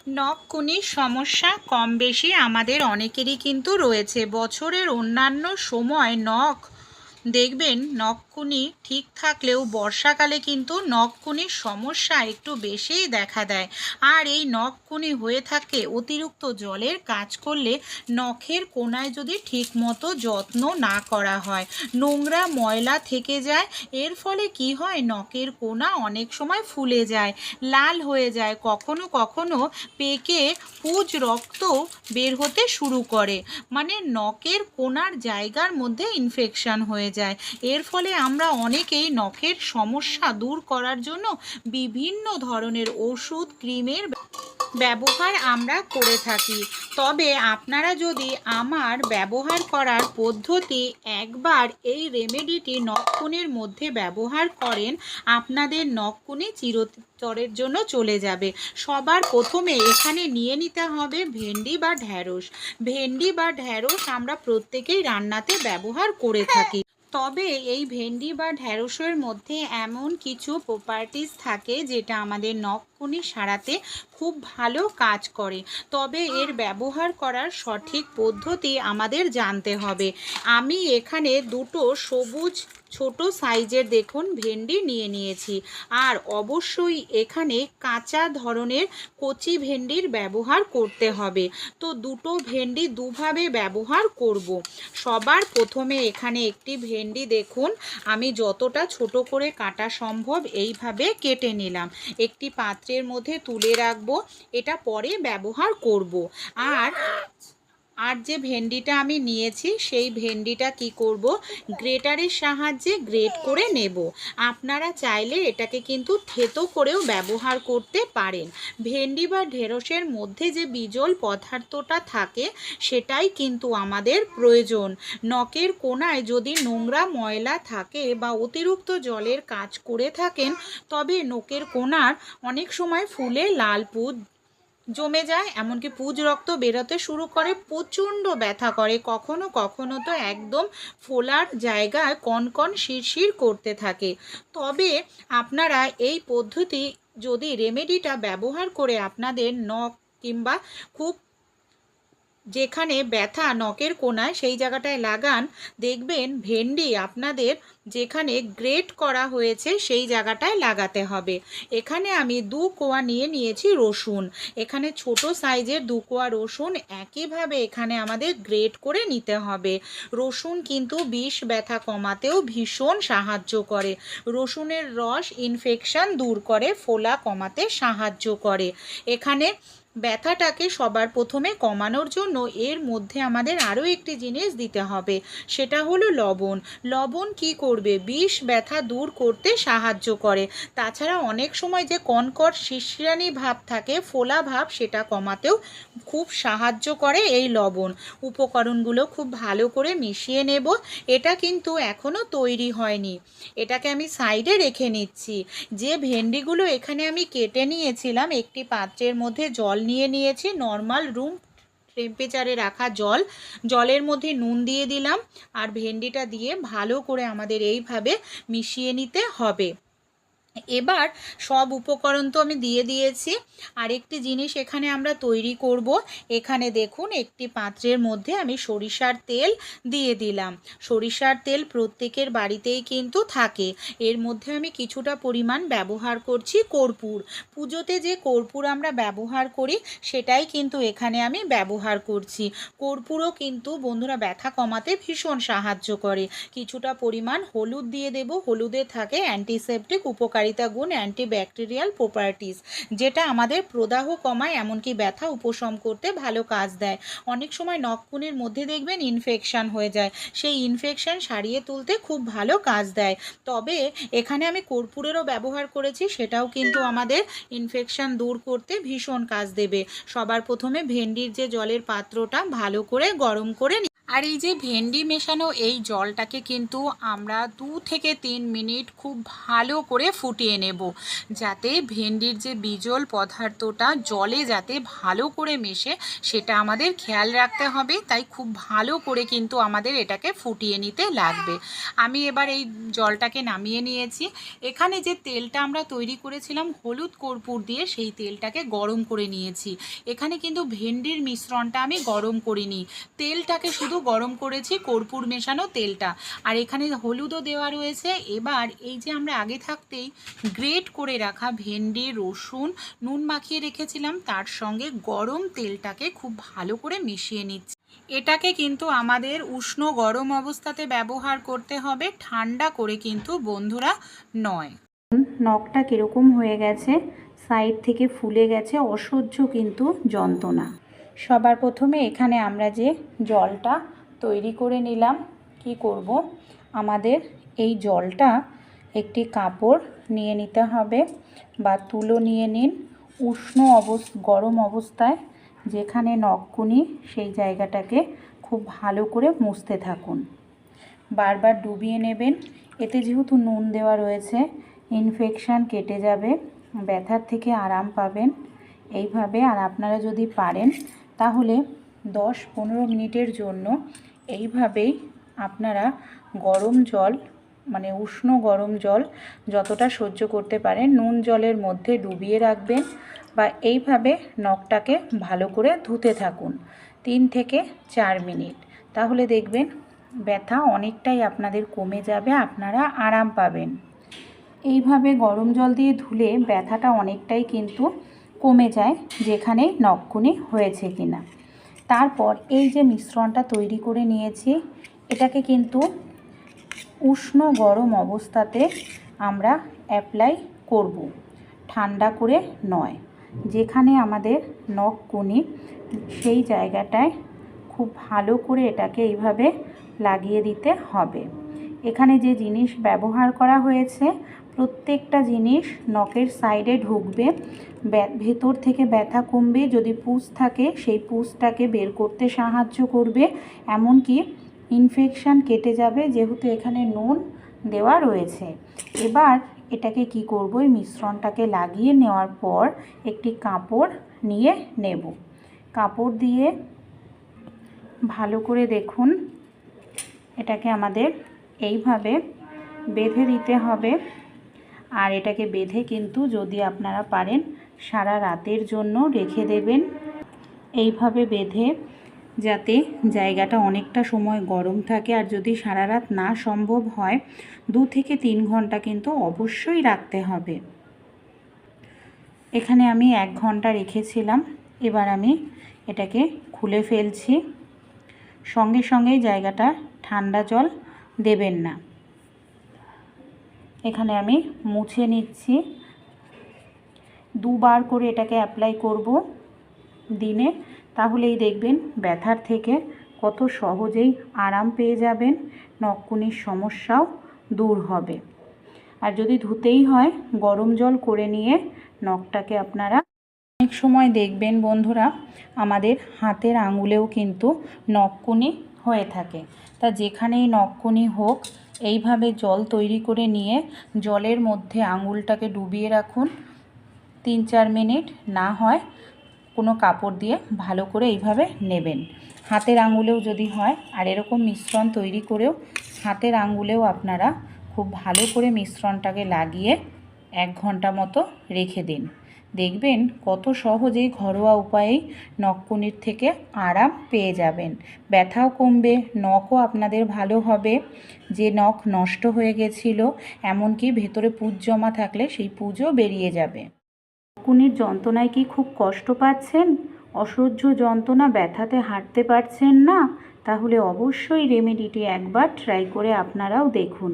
নখকুনির সমস্যা কম বেশি আমাদের অনেকেরই কিন্তু রয়েছে। বছরের অন্যান্য সময় দেখবেন নখকুনি ঠিক থাকলেও বর্ষাকালে কিন্তু নখকুনির সমস্যা একটু বেশিই দেখা দেয়। আর এই নখকুনি হয়ে থাকে অতিরিক্ত জলের কাজ করলে, নখের কোনায় যদি ঠিকমতো যত্ন না করা হয়, নোংরা ময়লা থেকে যায়। এর ফলে কি হয়, নখের কোনা অনেক সময় ফুলে যায়, লাল হয়ে যায়, কখনো কখনো পেকে পুজ রক্ত বের হতে শুরু করে, মানে নখের কোনার জায়গার মধ্যে ইনফেকশন হয়ে যায়। এর ফলে আমরা অনেকেই নখের সমস্যা দূর করার জন্য বিভিন্ন ধরনের ওষুধ ক্রিমের ব্যবহার আমরা করে থাকি। তবে আপনারা যদি আমার ব্যবহার করার পদ্ধতি একবার এই রেমেডিটি নখকুনির মধ্যে ব্যবহার করেন, আপনাদের নখকুনি চিরতরের জন্য চলে যাবে। সবার প্রথমে এখানে নিয়ে নিতে হবে ভেন্ডি বা ঢ্যাঁড়স। ভেন্ডি বা ঢ্যাঁড়স আমরা প্রত্যেকেই রান্নাতে ব্যবহার করে থাকি। তবে এই ভেন্ডি বা ঢ্যাঁড়সের মধ্যে এমন কিছু প্রপার্টিজ থাকে যেটা আমাদের নখকুনি সারাতে খুব ভালো কাজ করে। তবে এর ব্যবহার করার সঠিক পদ্ধতি আমাদের জানতে হবে। আমি এখানে দুটো সবুজ ছোট সাইজের দেখুন ভেন্ডি নিয়ে নিয়েছি। আর অবশ্যই এখানে কাঁচা ধরনের কচি ভেন্ডির ব্যবহার করতে হবে। তো দুটো ভেন্ডি দুভাবে ব্যবহার করব। সবার প্রথমে এখানে একটি ভেন্ডি দেখুন আমি যতটা ছোট করে কাটা সম্ভব এইভাবে কেটে নিলাম। একটি পাত্রের মধ্যে তুলে রাখবো, এটা পরে ব্যবহার করব। আর যে ভেন্ডিটা আমি নিয়েছি সেই ভেন্ডিটা কি করব, গ্রেটারের সাহায্যে গ্রেট করে নেব। আপনারা চাইলে এটাকে কিন্তু থেতো করেও ব্যবহার করতে পারেন। ভেন্ডি বা ঢেঁড়সের মধ্যে যে বিজল পদার্থটা থাকে সেটাই কিন্তু আমাদের প্রয়োজন। নখের কোনায় যদি নোংরা ময়লা থাকে বা অতিরিক্ত জলের কাজ করে থাকেন, তবে নখের কোনার অনেক সময় ফুলে লাল পুজ জমে যায়, এমনকি পুজ রক্ত বেরোতে শুরু করে, প্রচণ্ড ব্যথা করে, কখনো কখনো তো একদম ফোলার জায়গায় কনকন শিরশির করতে থাকে। তবে আপনারা এই পদ্ধতি যদি রেমেডিটা ব্যবহার করে আপনাদের নখ কিংবা খুব যেখানে ব্যথা নখের কোনায় সেই জায়গাটায় লাগান, দেখবেন ভেন্ডি আপনাদের যেখানে গ্রেট করা হয়েছে সেই জায়গাটায় লাগাতে হবে। এখানে আমি 2 কোয়া নিয়ে নিয়েছি রসুন। এখানে ছোট সাইজের 2 কোয়া রসুন একইভাবে এখানে আমাদের গ্রেট করে নিতে হবে। রসুন কিন্তু বিষ ব্যথা কমাতেও ভীষণ সাহায্য করে। রসুনের রস ইনফেকশন দূর করে, ফোলা কমাতে সাহায্য করে। এখানে ব্যথাটাকে সবার প্রথমে কমানোর জন্য এর মধ্যে আমাদের আরও একটি জিনিস দিতে হবে, সেটা হলো লবণ। লবণ কি করবে, বিষ ব্যথা দূর করতে সাহায্য করে। তাছাড়া অনেক সময় যে কনকর শিরশিরানি ভাব থাকে, ফোলা ভাব, সেটা কমাতেও খুব সাহায্য করে এই লবণ। উপকরণগুলো খুব ভালো করে মিশিয়ে নেব। এটা কিন্তু এখনও তৈরি হয়নি, এটাকে আমি সাইডে রেখে নিচ্ছি। যে ভেন্ডিগুলো এখানে আমি কেটে নিয়েছিলাম, একটি পাত্রের মধ্যে জল নিয়ে নিয়েছি, নর্মাল রুম টেম্পারেচারে রাখা জলের মধ্যে নুন দিয়ে দিলাম। আর ভেন্ডিটা দিয়ে ভালো করে আমাদের এইভাবে মিশিয়ে নিতে হবে। এবার সব উপকরণ তো আমি দিয়ে দিয়েছি। আরেকটি জিনিস এখানে আমরা তৈরি করব। এখানে দেখুন একটি পাত্রের মধ্যে আমি সরিষার তেল দিয়ে দিলাম। সরিষার তেল প্রত্যেকের বাড়িতেই কিন্তু থাকে। এর মধ্যে আমি কিছুটা পরিমাণ ব্যবহার করছি কর্পূর। পুজোতে যে কর্পূর আমরা ব্যবহার করি সেটাই কিন্তু এখানে আমি ব্যবহার করছি। কর্পূরও কিন্তু বন্ধুরা ব্যথা কমাতে ভীষণ সাহায্য করে। কিছুটা পরিমাণ হলুদ দিয়ে দেব। হলুদে থাকে অ্যান্টিসেপটিক উপকারিতা গুণ, অ্যান্টিব্যাকটেরিয়াল প্রপার্টিস, যেটা আমাদের প্রদাহ কমায়, এমনকি ব্যথা উপশম করতে ভালো কাজ দেয়। অনেক সময় নখকুনির মধ্যে দেখবেন ইনফেকশন হয়ে যায়, সেই ইনফেকশন সারিয়ে তুলতে খুব ভালো কাজ দেয়। তবে এখানে আমি কর্পূরেরও ব্যবহার করেছি, সেটাও কিন্তু আমাদের ইনফেকশন দূর করতে ভীষণ কাজ দেবে। সবার প্রথমে ভেন্ডির যে জলের পাত্রটা ভালো করে গরম করে আর এই যে ভেন্ডি মেশানো এই জলটাকে কিন্তু আমরা 2 থেকে 3 মিনিট খুব ভালো করে ফুটিয়ে নেব, যাতে ভেন্ডির যে বিজল পদার্থটা জলে যাতে ভালো করে মেশে সেটা আমাদের খেয়াল রাখতে হবে। তাই খুব ভালো করে কিন্তু আমাদের এটাকে ফুটিয়ে নিতে লাগবে। আমি এবার এই জলটাকে নামিয়ে নিয়েছি। এখানে যে তেলটা আমরা তৈরি করেছিলাম হলুদ কর্পূর দিয়ে, সেই তেলটাকে গরম করে নিয়েছি। এখানে কিন্তু ভেন্ডির মিশ্রণটা আমি গরম করিনি, তেলটাকে শুধু গরম করেছি, কর্পূর মেশানো তেলটা। আর এখানে হলুদও দেওয়া রয়েছে। এবার এই যে আমরা আগে থাকতেই গ্রেট করে রাখা ভেন্ডি, রসুন, নুন মাখিয়ে রেখেছিলাম, তার সঙ্গে গরম তেলটাকে খুব ভালো করে মিশিয়ে নিচ্ছি। এটাকে কিন্তু আমাদের উষ্ণ গরম অবস্থাতে ব্যবহার করতে হবে, ঠান্ডা করে কিন্তু বন্ধুরা নয়। নখটা কীরকম হয়ে গেছে, সাইড থেকে ফুলে গেছে, অসহ্য কিন্তু যন্ত্রণা। সবার প্রথমে এখানে আমরা যে জলটা তৈরি করে নিলাম, কি করব, আমাদের এই জলটা একটি কাপড় নিয়ে নিতে হবে বা তুলো নিয়ে নিন। উষ্ণ গরম অবস্থায় যেখানে নখকুনি সেই জায়গাটাকে খুব ভালো করে মুছতে থাকুন, বারবার ডুবিয়ে নেবেন। এতে যেহেতু নুন দেওয়া রয়েছে, ইনফেকশান কেটে যাবে, ব্যথার থেকে আরাম পাবেন এইভাবে। আর আপনারা যদি পারেন তাহলে 10-15 মিনিটের জন্য এইভাবেই আপনারা গরম জল, মানে উষ্ণ গরম জল যতটা সহ্য করতে পারেন, নুন জলের মধ্যে ডুবিয়ে রাখবেন বা এইভাবে নখটাকে ভালো করে ধুতে থাকুন 3 থেকে 4 মিনিট। তাহলে দেখবেন ব্যথা অনেকটাই আপনাদের কমে যাবে, আপনারা আরাম পাবেন। এইভাবে গরম জল দিয়ে ধুলে ব্যথাটা অনেকটাই কিন্তু কমে যায়, যেখানেই নখকুনি হয়েছে কিনা। তারপর এই যে মিশ্রণটা তৈরি করে নিয়েছি, এটাকে কিন্তু উষ্ণ গরম অবস্থাতে আমরা অ্যাপ্লাই করব, ঠান্ডা করে নয়। যেখানে আমাদের নখকুনি সেই জায়গাটায় খুব ভালো করে এটাকে এইভাবে লাগিয়ে দিতে হবে। এখানে যে জিনিস ব্যবহার করা হয়েছে প্রত্যেকটা জিনিস নখের সাইডে ঢুকবে, ভেতর থেকে ব্যথা কমবে, যদি পুঁজ থাকে সেই পুঁজটাকে বের করতে সাহায্য করবে, এমনকি ইনফেকশান কেটে যাবে যেহেতু এখানে নুন দেওয়া রয়েছে। এবার এটাকে কি করব, এই মিশ্রণটাকে লাগিয়ে নেওয়ার পর একটি কাপড় নিয়ে নেব। কাপড় দিয়ে ভালো করে দেখুন এটাকে আমাদের এইভাবে বেঁধে দিতে হবে। আর এটাকে বেঁধে কিন্তু যদি আপনারা পারেন সারা রাতের জন্য রেখে দেবেন। এইভাবে বেঁধে যাতে জায়গাটা অনেকটা সময় গরম থাকে, আর যদি সারা রাত না সম্ভব হয় 2 থেকে 3 ঘন্টা কিন্তু অবশ্যই রাখতে হবে। এখানে আমি 1 ঘন্টা রেখেছিলাম। এবার আমি এটাকে খুলে ফেলছি। সঙ্গে সঙ্গেই জায়গাটা ঠান্ডা জল দেবেন না। এখানে আমি মুছে নিচ্ছি। 2 বার করে এটাকে অ্যাপ্লাই করব দিনে, তাহলেই দেখবেন ব্যথার থেকে কত সহজেই আরাম পেয়ে যাবেন, নখকুনির সমস্যাও দূর হবে। আর যদি ধুতেই হয় গরম জল করে নিয়ে নখটাকে আপনারা, অনেক সময় দেখবেন বন্ধুরা আমাদের হাতের আঙুলেও কিন্তু নখকুনি হয়ে থাকে। তা যেখানেই নখকুনি হোক এইভাবে জল তৈরি করে নিয়ে জলের মধ্যে আঙুলটাকে ডুবিয়ে রাখুন 3-4 মিনিট, না হয় কোনো কাপড় দিয়ে ভালো করে এইভাবে নেবেন। হাতের আঙুলেও যদি হয়, আর এরকম মিশ্রণ তৈরি করেও হাতের আঙুলেও আপনারা খুব ভালো করে মিশ্রণটাকে লাগিয়ে 1 ঘন্টা মতো রেখে দিন। দেখবেন কত সহজেই ঘরোয়া উপায়েই নখকুনির থেকে আরাম পেয়ে যাবেন, ব্যথাও কমবে, নখও আপনাদের ভালো হবে। যে নখ নষ্ট হয়ে গেছিলো, এমনকি ভেতরে পুঁজ জমা থাকলে সেই পুঁজও বেরিয়ে যাবে। নখকুনির যন্ত্রণায় কি খুব কষ্ট পাচ্ছেন, অসহ্য যন্ত্রণা, ব্যথাতে হাঁটতে পারছেন না? তাহলে অবশ্যই রেমেডিটি একবার ট্রাই করে আপনারাও দেখুন।